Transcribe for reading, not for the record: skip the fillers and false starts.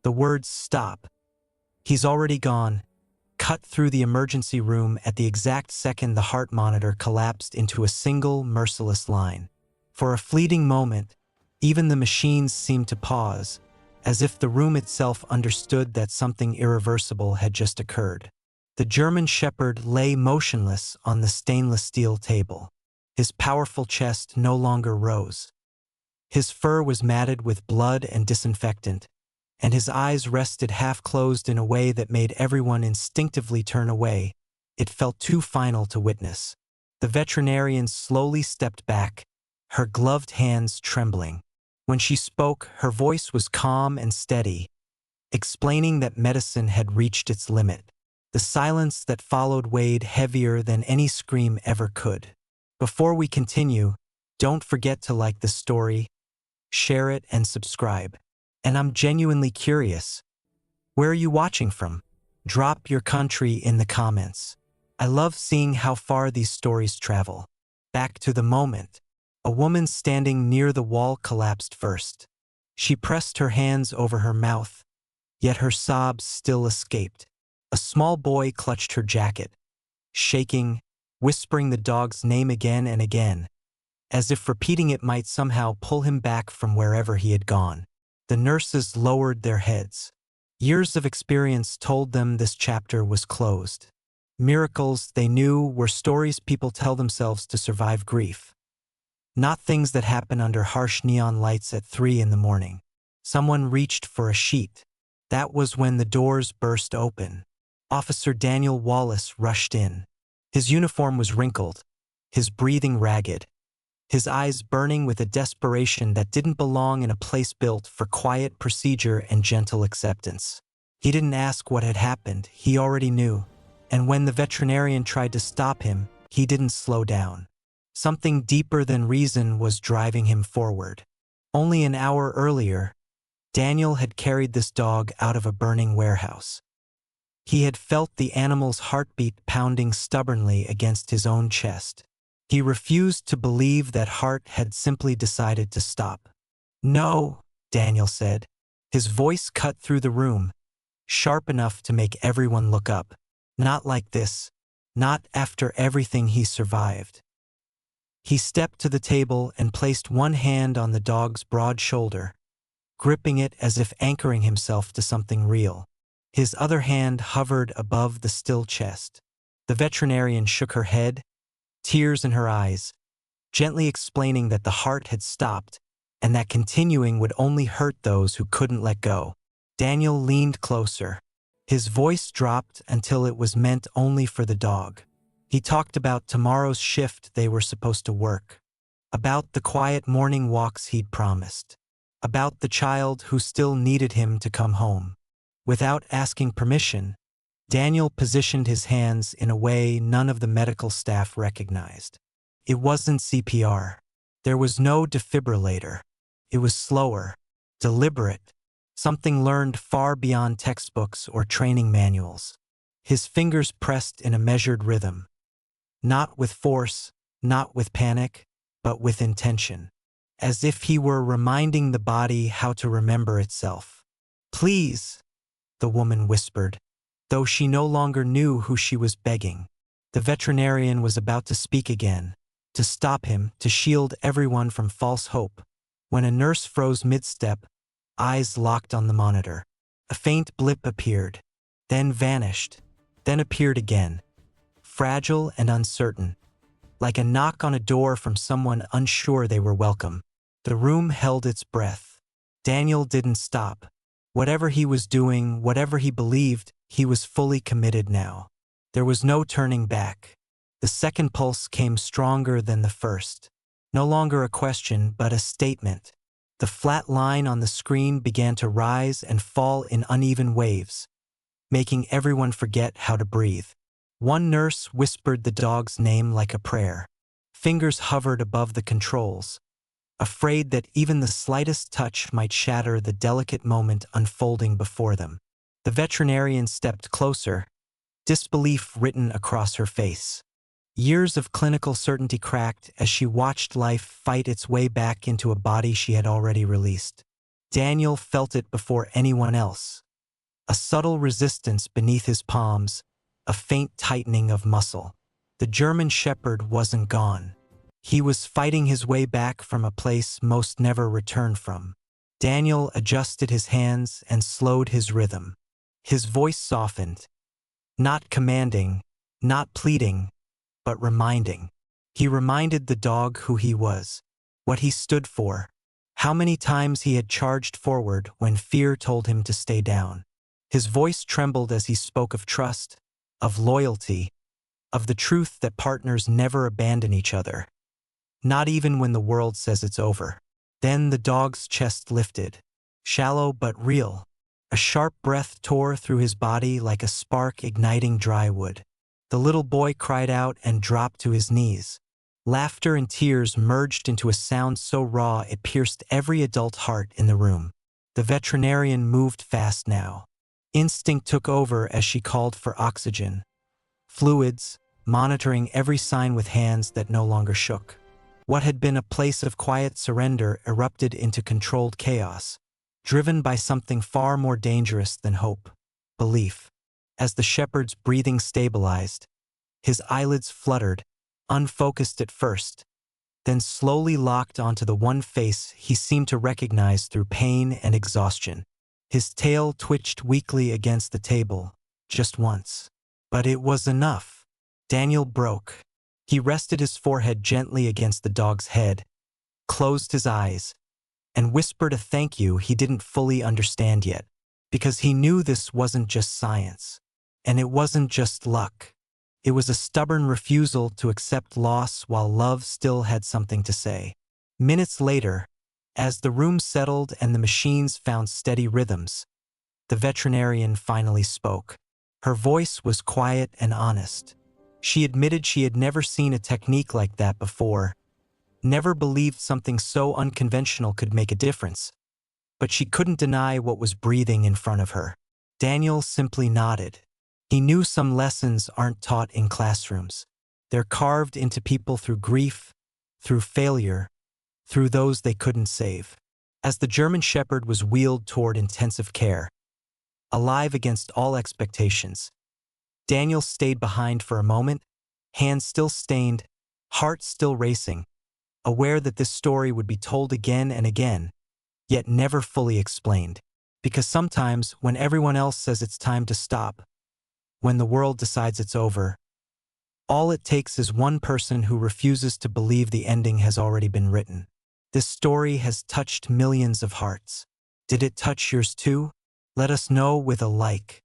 The words "stop. He's already gone" cut through the emergency room at the exact second the heart monitor collapsed into a single, merciless line. For a fleeting moment, even the machines seemed to pause, as if the room itself understood that something irreversible had just occurred. The German Shepherd lay motionless on the stainless steel table. His powerful chest no longer rose. His fur was matted with blood and disinfectant, and his eyes rested half-closed in a way that made everyone instinctively turn away. It felt too final to witness. The veterinarian slowly stepped back, her gloved hands trembling. When she spoke, her voice was calm and steady, explaining that medicine had reached its limit. The silence that followed weighed heavier than any scream ever could. Before we continue, don't forget to like the story, share it, and subscribe. And I'm genuinely curious. Where are you watching from? Drop your country in the comments. I love seeing how far these stories travel. Back to the moment. A woman standing near the wall collapsed first. She pressed her hands over her mouth, yet her sobs still escaped. A small boy clutched her jacket, shaking, whispering the dog's name again and again, as if repeating it might somehow pull him back from wherever he had gone. The nurses lowered their heads. Years of experience told them this chapter was closed. Miracles, they knew, were stories people tell themselves to survive grief. Not things that happen under harsh neon lights at 3 in the morning. Someone reached for a sheet. That was when the doors burst open. Officer Daniel Wallace rushed in. His uniform was wrinkled, his breathing ragged, his eyes burning with a desperation that didn't belong in a place built for quiet procedure and gentle acceptance. He didn't ask what had happened, he already knew. And when the veterinarian tried to stop him, he didn't slow down. Something deeper than reason was driving him forward. Only an hour earlier, Daniel had carried this dog out of a burning warehouse. He had felt the animal's heartbeat pounding stubbornly against his own chest. He refused to believe that heart had simply decided to stop. "No," Daniel said. His voice cut through the room, sharp enough to make everyone look up. "Not like this. Not after everything he survived." He stepped to the table and placed one hand on the dog's broad shoulder, gripping it as if anchoring himself to something real. His other hand hovered above the still chest. The veterinarian shook her head, tears in her eyes, gently explaining that the heart had stopped and that continuing would only hurt those who couldn't let go. Daniel leaned closer. His voice dropped until it was meant only for the dog. He talked about tomorrow's shift they were supposed to work, about the quiet morning walks he'd promised, about the child who still needed him to come home. Without asking permission, Daniel positioned his hands in a way none of the medical staff recognized. It wasn't CPR. There was no defibrillator. It was slower, deliberate, something learned far beyond textbooks or training manuals. His fingers pressed in a measured rhythm. Not with force, not with panic, but with intention. As if he were reminding the body how to remember itself. "Please," the woman whispered, though she no longer knew who she was begging. The veterinarian was about to speak again, to stop him, to shield everyone from false hope, when a nurse froze mid-step, eyes locked on the monitor. A faint blip appeared, then vanished, then appeared again, fragile and uncertain, like a knock on a door from someone unsure they were welcome. The room held its breath. Daniel didn't stop. Whatever he was doing, whatever he believed, he was fully committed now. There was no turning back. The second pulse came stronger than the first. No longer a question, but a statement. The flat line on the screen began to rise and fall in uneven waves, making everyone forget how to breathe. One nurse whispered the dog's name like a prayer. Fingers hovered above the controls, afraid that even the slightest touch might shatter the delicate moment unfolding before them. The veterinarian stepped closer, disbelief written across her face. Years of clinical certainty cracked as she watched life fight its way back into a body she had already released. Daniel felt it before anyone else. A subtle resistance beneath his palms, a faint tightening of muscle. The German Shepherd wasn't gone. He was fighting his way back from a place most never returned from. Daniel adjusted his hands and slowed his rhythm. His voice softened, not commanding, not pleading, but reminding. He reminded the dog who he was, what he stood for, how many times he had charged forward when fear told him to stay down. His voice trembled as he spoke of trust, of loyalty, of the truth that partners never abandon each other, not even when the world says it's over. Then the dog's chest lifted, shallow but real. A sharp breath tore through his body like a spark igniting dry wood. The little boy cried out and dropped to his knees. Laughter and tears merged into a sound so raw it pierced every adult heart in the room. The veterinarian moved fast now. Instinct took over as she called for oxygen, fluids, monitoring every sign with hands that no longer shook. What had been a place of quiet surrender erupted into controlled chaos, driven by something far more dangerous than hope, belief. As the shepherd's breathing stabilized, his eyelids fluttered, unfocused at first, then slowly locked onto the one face he seemed to recognize through pain and exhaustion. His tail twitched weakly against the table, just once. But it was enough. Daniel broke. He rested his forehead gently against the dog's head, closed his eyes, and whispered a thank you he didn't fully understand yet, because he knew this wasn't just science, and it wasn't just luck. It was a stubborn refusal to accept loss while love still had something to say. Minutes later, as the room settled and the machines found steady rhythms, the veterinarian finally spoke. Her voice was quiet and honest. She admitted she had never seen a technique like that before, never believed something so unconventional could make a difference, but she couldn't deny what was breathing in front of her. Daniel simply nodded. He knew some lessons aren't taught in classrooms. They're carved into people through grief, through failure, through those they couldn't save. As the German Shepherd was wheeled toward intensive care, alive against all expectations, Daniel stayed behind for a moment, hands still stained, heart still racing, aware that this story would be told again and again, yet never fully explained. Because sometimes, when everyone else says it's time to stop, when the world decides it's over, all it takes is one person who refuses to believe the ending has already been written. This story has touched millions of hearts. Did it touch yours too? Let us know with a like.